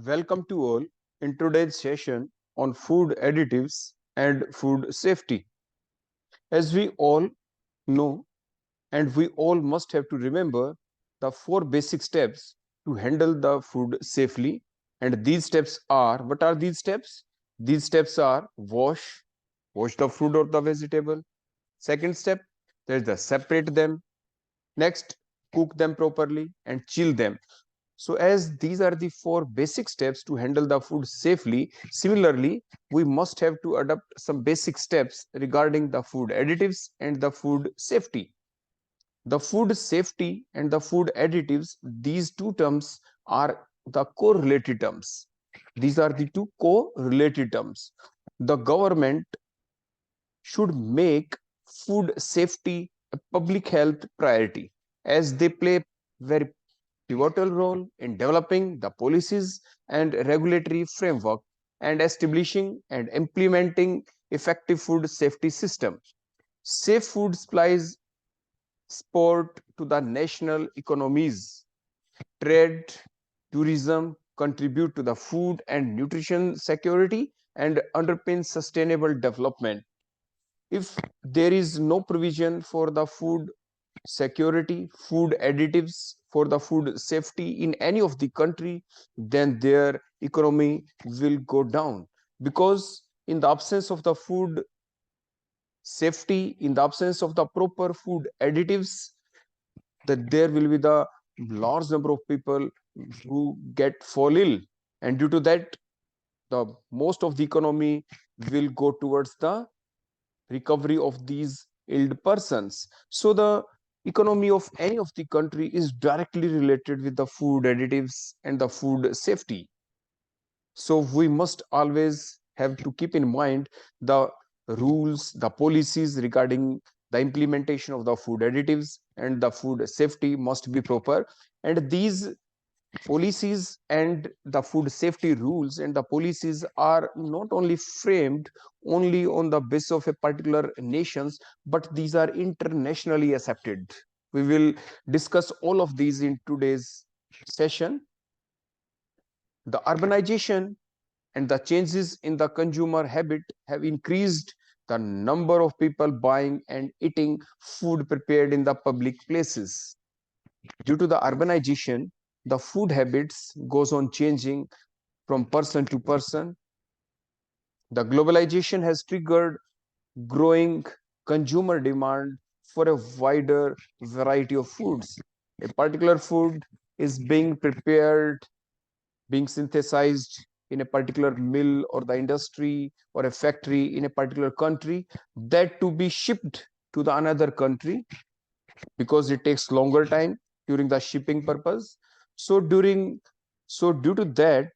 Welcome to all in today's session on food additives and food safety. As we all know, and we all must have to remember the four basic steps to handle the food safely. And these steps are what are these steps? These steps are wash the fruit or the vegetable. Second step, there is the separate them. Next, cook them properly and chill them. So as these are the four basic steps to handle the food safely, similarly, we must have to adopt some basic steps regarding the food additives and the food safety. The food safety and the food additives, these two terms are the correlated terms. These are the two correlated terms. The government should make food safety a public health priority as they play very pivotal role in developing the policies and regulatory framework and establishing and implementing effective food safety system. Safe food supplies support to the national economies. Trade, tourism contribute to the food and nutrition security and underpin sustainable development. If there is no provision for the food security, food additives for the food safety in any of the country, then their economy will go down, because in the absence of the food safety, in the absence of the proper food additives, that there will be the large number of people who get fall ill, and due to that the most of the economy will go towards the recovery of these ill persons. So the economy of any of the country is directly related with the food additives and the food safety. So we must always have to keep in mind the rules, the policies regarding the implementation of the food additives and the food safety must be proper. And these policies and the food safety rules and the policies are not only framed only on the basis of a particular nations, but these are internationally accepted. We will discuss all of these in today's session. The urbanization and the changes in the consumer habit have increased the number of people buying and eating food prepared in the public places. Due to the urbanization, the food habits goes on changing from person to person. The globalization has triggered growing consumer demand for a wider variety of foods. A particular food is being prepared, being synthesized in a particular mill or the industry or a factory in a particular country, that to be shipped to the another country because it takes longer time during the shipping purpose. So due to that,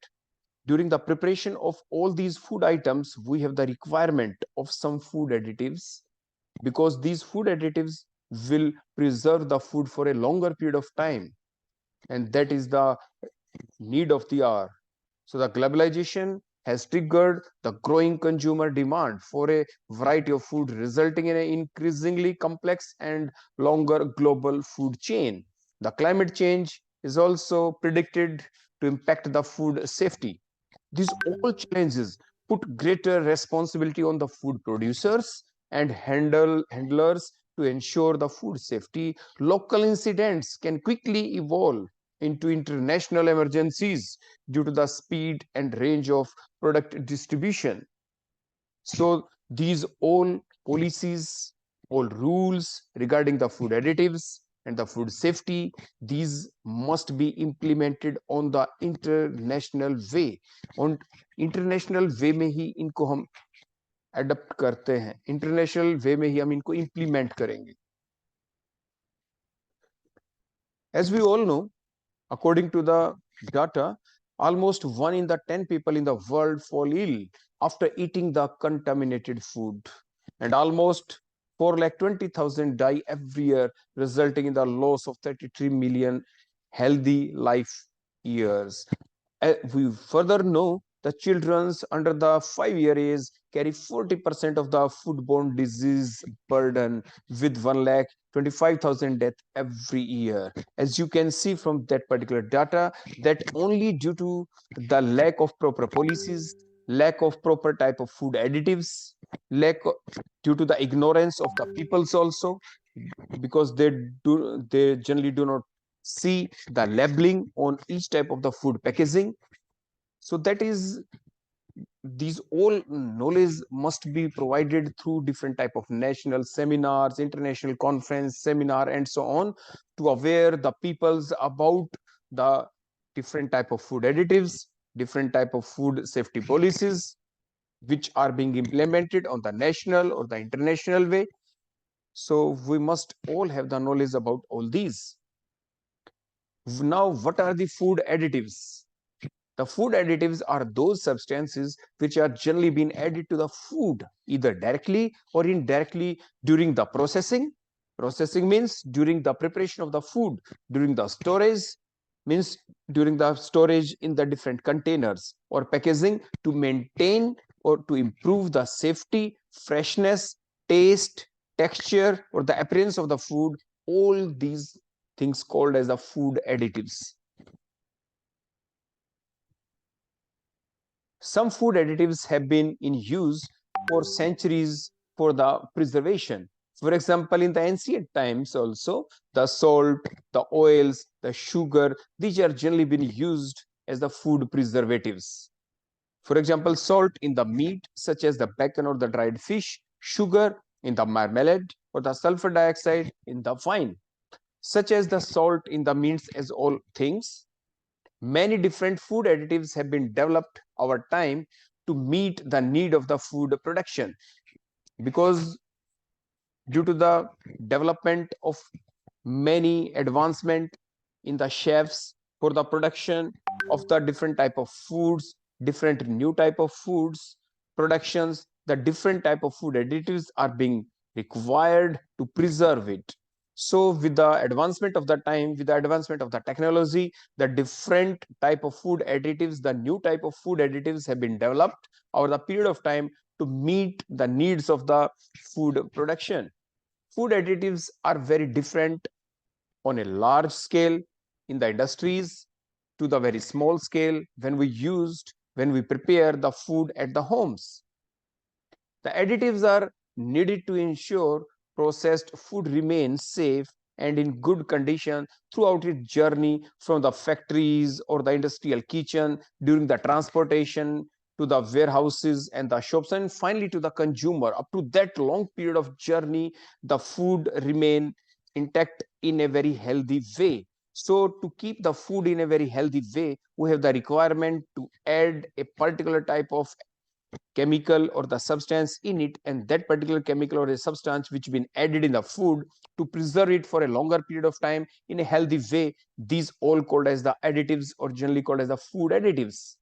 during the preparation of all these food items, we have the requirement of some food additives, because these food additives will preserve the food for a longer period of time, and that is the need of the hour. So the globalization has triggered the growing consumer demand for a variety of food, resulting in an increasingly complex and longer global food chain. The climate change is also predicted to impact the food safety. These all challenges put greater responsibility on the food producers and handlers to ensure the food safety. Local incidents can quickly evolve into international emergencies due to the speed and range of product distribution. So these all policies, all rules regarding the food additives and the food safety, these must be implemented on the international way. On international way में ही इनको हम adopt करते हैं, international वे में ही हम इनको implement करेंगे. As we all know, according to the data, almost 1 in the 10 people in the world fall ill after eating the contaminated food, and almost 4,20,000 die every year, resulting in the loss of 33 million healthy life years. We further know the children's under the 5-year age carry 40% of the foodborne disease burden, with 1,25,000 deaths every year. As you can see from that particular data, that only due to the lack of proper policies, lack of proper type of food additives, due to the ignorance of the peoples also, because they generally do not see the labeling on each type of the food packaging. So that is, these all knowledge must be provided through different type of national seminars, international conference seminar, and so on, to aware the peoples about the different type of food additives, different type of food safety policies which are being implemented on the national or the international way. So we must all have the knowledge about all these. Now, what are the food additives? The food additives are those substances which are generally being added to the food, either directly or indirectly during the processing. Processing means during the preparation of the food, during the storage means during the storage in the different containers, or packaging to maintain or to improve the safety, freshness, taste, texture, or the appearance of the food. All these things called as the food additives. Some food additives have been in use for centuries for the preservation. For example, in the ancient times also, the salt, the oils, the sugar, these are generally been used as the food preservatives. For example, salt in the meat, such as the bacon or the dried fish, sugar in the marmalade, or the sulfur dioxide in the wine. Such as the salt in the meats as all things, many different food additives have been developed over time to meet the need of the food production, because due to the development of many advancement in the chefs for the production of the different type of foods, different new type of foods productions, the different type of food additives are being required to preserve it. So with the advancement of the time, with the advancement of the technology, the different type of food additives, the new type of food additives have been developed over the period of time to meet the needs of the food production. Food additives are very different on a large scale in the industries to the very small scale when we prepare the food at the homes. The additives are needed to ensure processed food remains safe and in good condition throughout its journey from the factories or the industrial kitchen, during the transportation to the warehouses and the shops, and finally to the consumer. Up to that long period of journey, the food remain intact in a very healthy way. So to keep the food in a very healthy way, we have the requirement to add a particular type of chemical or the substance in it, and that particular chemical or a substance which been added in the food to preserve it for a longer period of time in a healthy way, these all called as the additives, or generally called as the food additives.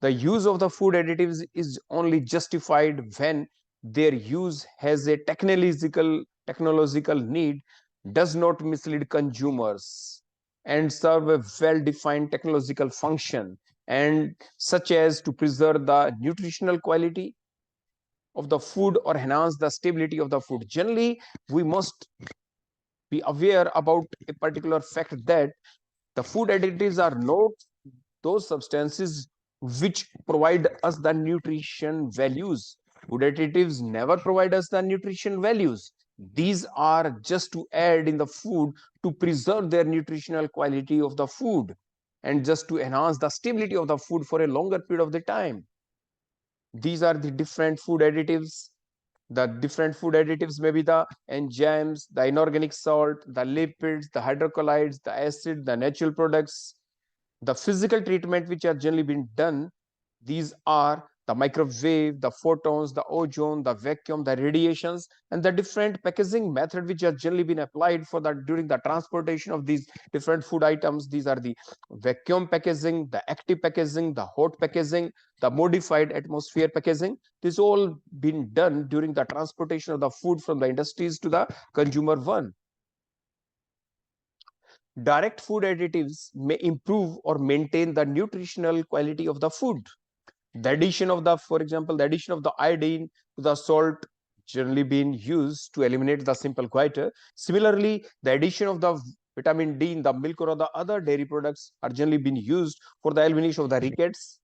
The use of the food additives is only justified when their use has a technological need, does not mislead consumers, and serve a well-defined technological function, and such as to preserve the nutritional quality of the food or enhance the stability of the food. Generally, we must be aware about a particular fact that the food additives are not those substances which provide us the nutrition values. Food additives never provide us the nutrition values. These are just to add in the food to preserve their nutritional quality of the food, and just to enhance the stability of the food for a longer period of the time. These are the different food additives. The different food additives may be the enzymes, the inorganic salt, the lipids, the hydrocolloids, the acid, the natural products, the physical treatment which are generally being done. These are the microwave, the photons, the ozone, the vacuum, the radiations, and the different packaging method which are generally been applied for that during the transportation of these different food items. These are the vacuum packaging, the active packaging, the hot packaging, the modified atmosphere packaging. This all been done during the transportation of the food from the industries to the consumer one. Direct food additives may improve or maintain the nutritional quality of the food. The addition of the, for example, the addition of the iodine to the salt generally being used to eliminate the simple goiter. Similarly, the addition of the vitamin D in the milk or the other dairy products are generally being used for the elimination of the rickets.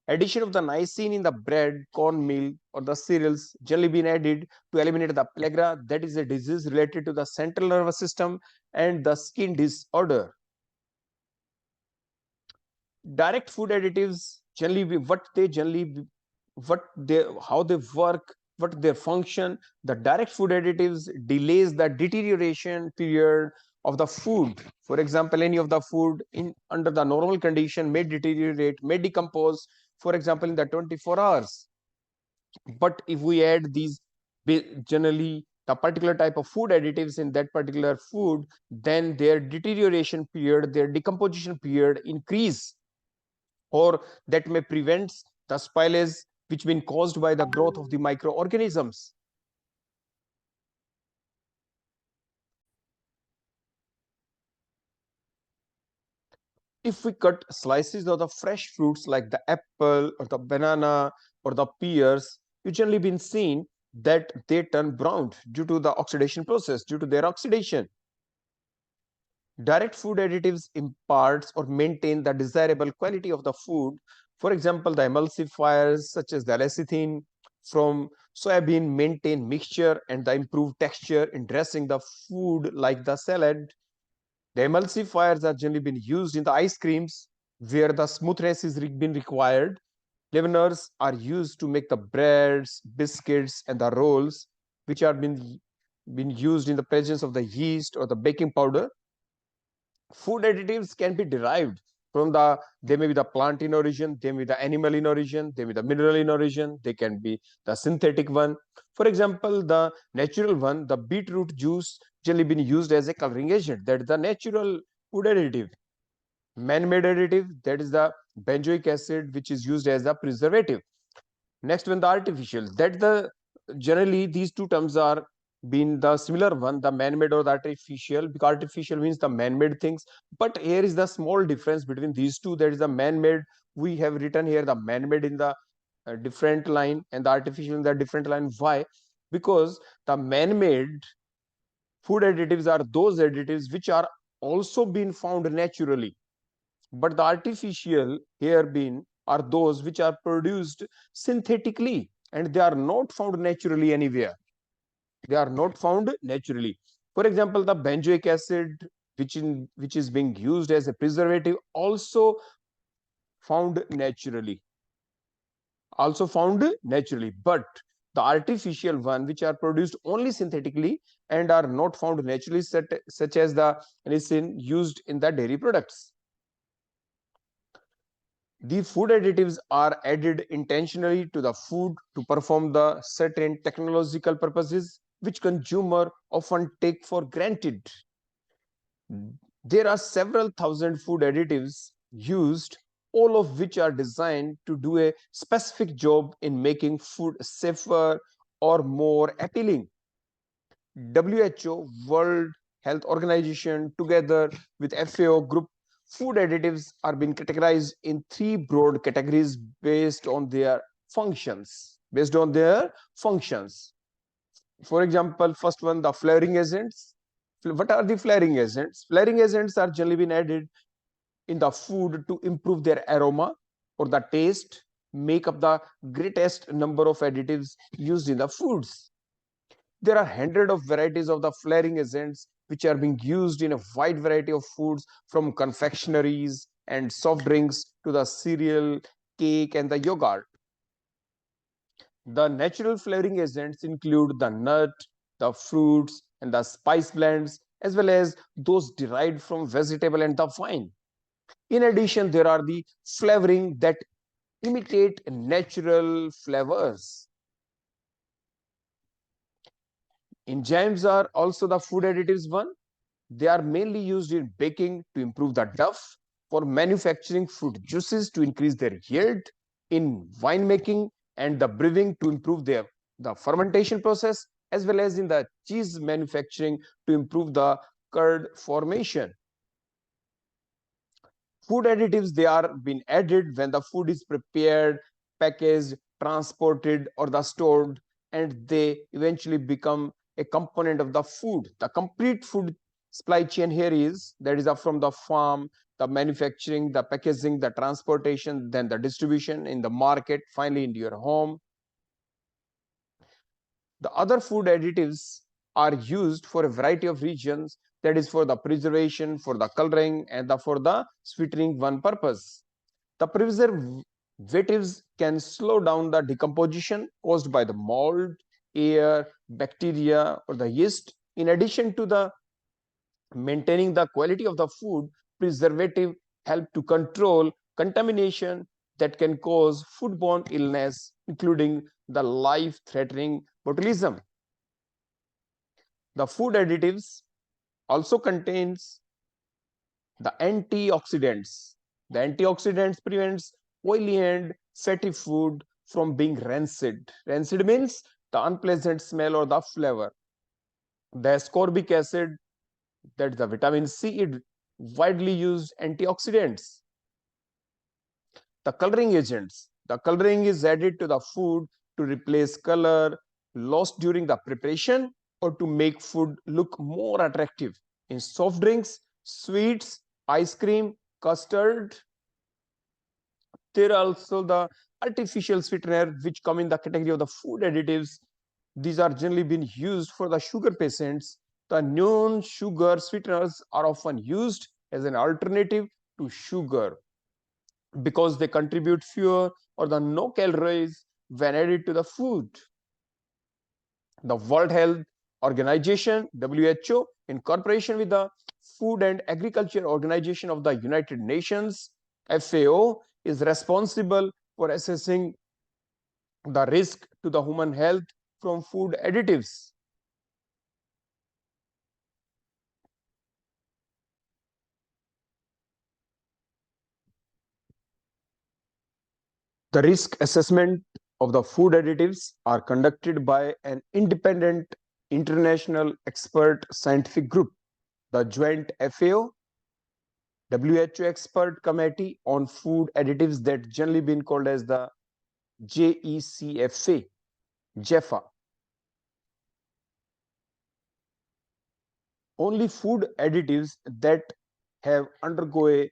Addition of the niacin in the bread, cornmeal, or the cereals generally been added to eliminate the pellagra, that is a disease related to the central nervous system and the skin disorder. Direct food additives generally what they how they work, what their function. The direct food additives delays the deterioration period of the food. For example, any of the food in under the normal condition may deteriorate, may decompose, for example, in the 24 hours. But if we add these generally the particular type of food additives in that particular food, then their deterioration period, their decomposition period increase, or that may prevent the spoilage which been caused by the growth of the microorganisms. If we cut slices of the fresh fruits like the apple or the banana or the pears, you generally been seen that they turn brown due to the oxidation process, due to their oxidation. Direct food additives imparts or maintain the desirable quality of the food. For example, the emulsifiers such as the lecithin from soybean maintain mixture and the improved texture in dressing the food like the salad. The emulsifiers are generally been used in the ice creams where the smoothness is been required. Leaveners are used to make the breads, biscuits, and the rolls, which are been used in the presence of the yeast or the baking powder. Food additives can be derived from they may be the plant in origin, they may be the animal in origin, they may be the mineral in origin, they can be the synthetic one. For example, the natural one, the beetroot juice generally been used as a coloring agent, that is the natural food additive. Man-made additive, that is the benzoic acid, which is used as a preservative. Next one, the artificial, that the generally these two terms are been the similar one, the man-made or the artificial, because artificial means the man-made things. But here is the small difference between these two, that is the man-made. We have written here the man-made in the different line and the artificial in the different line. Why? Because the man-made food additives are those additives which are also being found naturally, but the artificial here being are those which are produced synthetically and they are not found naturally anywhere. They are not found naturally. For example, the benzoic acid, which is being used as a preservative, found naturally also found naturally, but the artificial one which are produced only synthetically and are not found naturally, such as the lecithin used in the dairy products. The food additives are added intentionally to the food to perform the certain technological purposes which consumer often take for granted. There are several thousand food additives used, all of which are designed to do a specific job in making food safer or more appealing. WHO, World Health Organization, together with FAO group, food additives are being categorized in three broad categories based on their functions. For example, first one, the flavoring agents. What are the flavoring agents? Flavoring agents are generally been added in the food to improve their aroma or the taste, make up the greatest number of additives used in the foods. There are hundreds of varieties of the flavoring agents which are being used in a wide variety of foods, from confectionaries and soft drinks to the cereal, cake, and the yogurt. The natural flavoring agents include the nut, the fruits, and the spice blends, as well as those derived from vegetable and the wine. In addition, there are the flavoring that imitate natural flavors. Enzymes are also the food additives one. They are mainly used in baking to improve the dough, for manufacturing fruit juices to increase their yield, in winemaking and the brewing to improve the fermentation process, as well as in the cheese manufacturing to improve the curd formation. Food additives, they are being added when the food is prepared packaged, transported, or the stored, and they eventually become a component of the food. The complete food supply chain here is, that is from the farm, the manufacturing, the packaging, the transportation, then the distribution in the market, finally into your home. The other food additives are used for a variety of reasons, that is for the preservation, for the coloring, and for the sweetening one purpose. The preservatives can slow down the decomposition caused by the mold, air, bacteria, or the yeast. In addition to the maintaining the quality of the food, preservative help to control contamination that can cause foodborne illness, including the life-threatening botulism. The food additives also contains the antioxidants. The antioxidants prevents oily and fatty food from being rancid. Rancid means the unpleasant smell or the flavor. The ascorbic acid, that is the vitamin C, is widely used antioxidants. The coloring agents. The coloring is added to the food to replace color lost during the preparation or to make food look more attractive. In soft drinks, sweets, ice cream, custard, there are also the artificial sweetener which come in the category of the food additives. These are generally being used for the sugar patients. The non-sugar sweeteners are often used as an alternative to sugar because they contribute fewer or the no calories when added to the food. The World Health Organization, WHO, in cooperation with the Food and Agriculture Organization of the United Nations, FAO, is responsible for assessing the risk to the human health from food additives. The risk assessment of the food additives are conducted by an independent international expert scientific group, the Joint FAO WHO Expert Committee on Food Additives, that generally been called as the JECFA, JEFA. Only food additives that have undergo a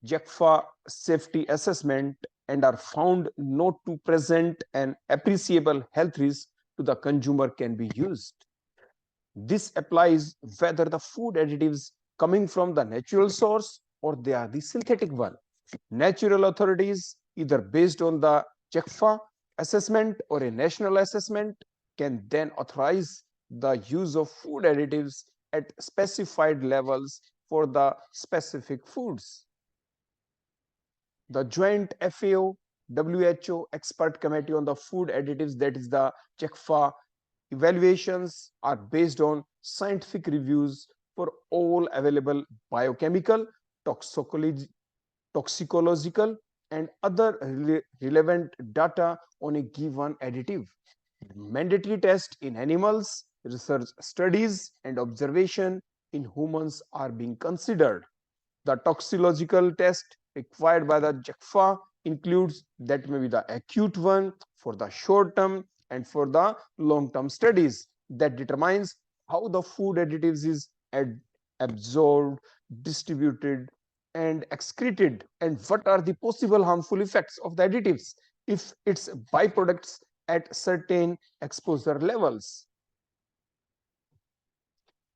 JECFA safety assessment and are found not to present an appreciable health risk to the consumer can be used. This applies whether the food additives coming from the natural source or they are the synthetic one. Natural authorities, either based on the JECFA assessment or a national assessment, can then authorize the use of food additives at specified levels for the specific foods. The Joint FAO WHO Expert Committee on the Food Additives, that is the JECFA, evaluations are based on scientific reviews for all available biochemical, toxicological, and other relevant data on a given additive. Mandatory tests in animals, research studies, and observation in humans are being considered. The toxicological test required by the JECFA includes that may be the acute one for the short term and for the long term studies that determines how the food additives is absorbed, distributed, and excreted, and what are the possible harmful effects of the additives if its byproducts at certain exposure levels.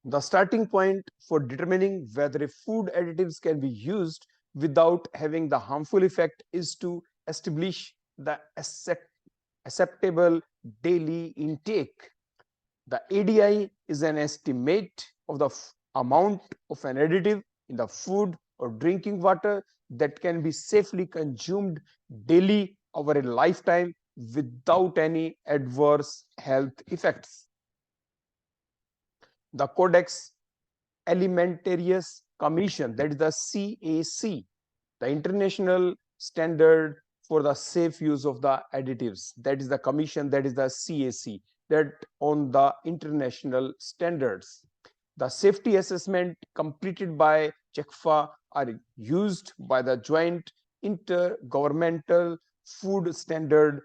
The starting point for determining whether a food additives can be used without having the harmful effect is to establish the acceptable daily intake. The ADI is an estimate of the amount of an additive in the food or drinking water that can be safely consumed daily over a lifetime without any adverse health effects. The Codex Alimentarius Commission, that is the CAC, the international standard for the safe use of the additives, that is the commission, that is the CAC, that on the international standards. The safety assessment completed by JECFA are used by the Joint Intergovernmental food standard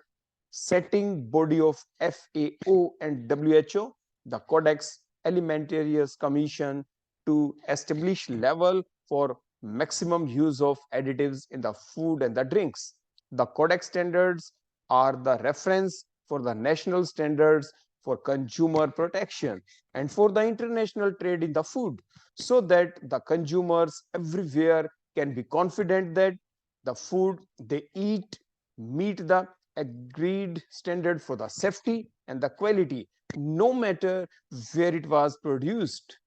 setting body of FAO and WHO, the Codex Alimentarius Commission, to establish level for maximum use of additives in the food and the drinks. The Codex standards are the reference for the national standards for consumer protection and for the international trade in the food, so that the consumers everywhere can be confident that the food they eat meet the agreed standard for the safety and the quality, no matter where it was produced.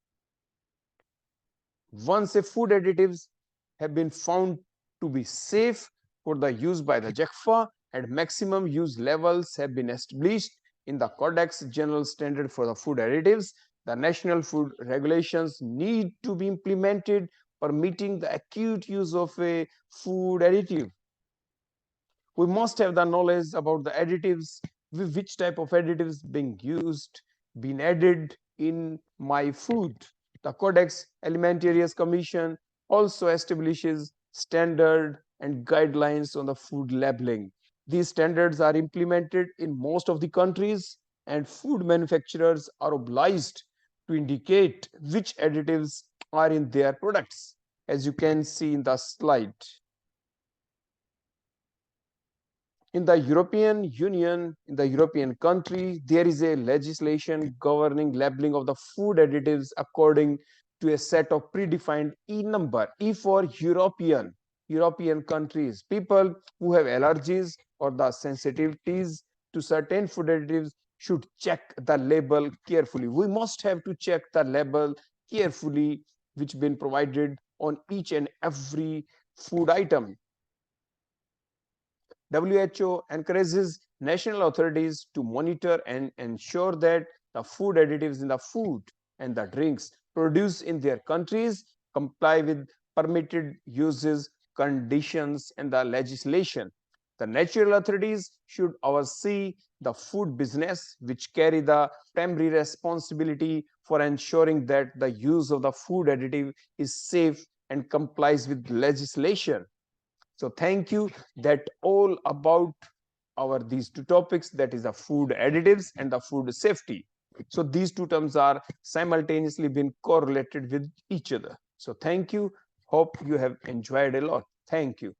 Once a food additives have been found to be safe for the use by the JECFA and maximum use levels have been established in the Codex General Standard for the food additives, the national food regulations need to be implemented permitting the acute use of a food additive. We must have the knowledge about the additives, which type of additives being used, being added in my food. The Codex Alimentarius Commission also establishes standard and guidelines on the food labeling. These standards are implemented in most of the countries, and food manufacturers are obliged to indicate which additives are in their products, as you can see in the slide. In the European Union, in the European country, there is a legislation governing labeling of the food additives according to a set of predefined E number. E for European countries. People who have allergies or the sensitivities to certain food additives should check the label carefully. We must have to check the label carefully, which been provided on each and every food item. WHO encourages national authorities to monitor and ensure that the food additives in the food and the drinks produced in their countries comply with permitted uses, conditions, and the legislation. The national authorities should oversee the food business, which carry the primary responsibility for ensuring that the use of the food additive is safe and complies with legislation. So thank you. That all about our these two topics, that is the food additives and the food safety. So these two terms are simultaneously been correlated with each other. So thank you. Hope you have enjoyed a lot. Thank you.